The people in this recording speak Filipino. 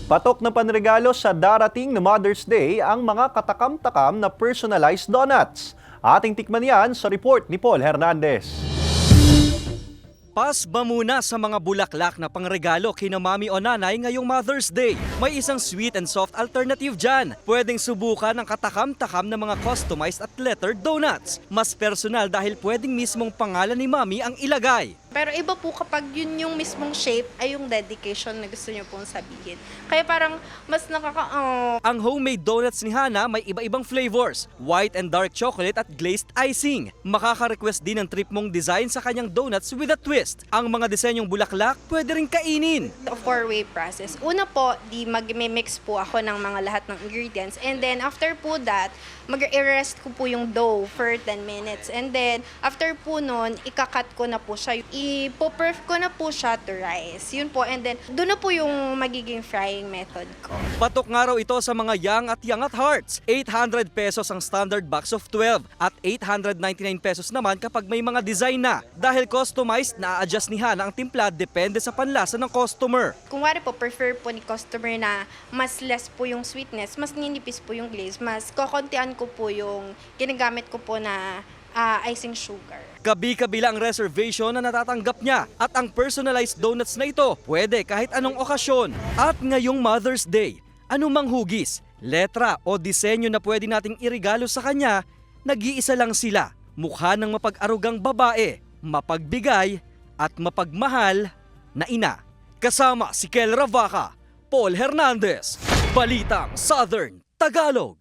Patok na panregalo sa darating na Mother's Day ang mga katakam-takam na personalized donuts. Ating tikman yan sa report ni Paul Hernandez. Pasba muna sa mga bulaklak na pangregalo kina mami o nanay ngayong Mother's Day. May isang sweet and soft alternative dyan. Pwedeng subukan ang katakam-takam na mga customized at lettered donuts. Mas personal dahil pwedeng mismong pangalan ni mami ang ilagay. Pero iba po kapag yun yung mismong shape ay yung dedication na gusto niyo pong sabihin. Kaya parang mas Ang homemade donuts ni Hana may iba-ibang flavors, white and dark chocolate at glazed icing. Makaka-request din ng trip mong design sa kanyang donuts with a twist. Ang mga disenyong bulaklak pwede rin kainin. A four-way process. Una po, mag-mix po ako ng mga lahat ng ingredients. And then after po that, mag-rest ko po yung dough for 10 minutes. And then after po nun, ikakat ko na po siya. I-perf ko na po siya to rice. Yun po. And then doon na po yung magiging frying method ko. Patok nga raw ito sa mga young at young at hearts. 800 pesos ang standard box of 12 at 899 pesos naman kapag may mga design na. Dahil customized, na-adjust ni Hana ang timpla depende sa panlasa ng customer. Kung wari po, prefer po ni customer na mas less po yung sweetness, mas ninipis po yung glaze, mas kokontian ko po yung ginagamit ko po na icing sugar. Kabi-kabila ang reservation na natatanggap niya at ang personalized donuts na ito pwede kahit anong okasyon. At ngayong Mother's Day, anumang hugis, letra o disenyo na pwede nating irigalo sa kanya, nag-iisa lang sila. Mukha ng mapag-arugang babae, mapagbigay at mapagmahal na ina. Kasama si Kel Ravaca, Paul Hernandez, Balitang Southern Tagalog.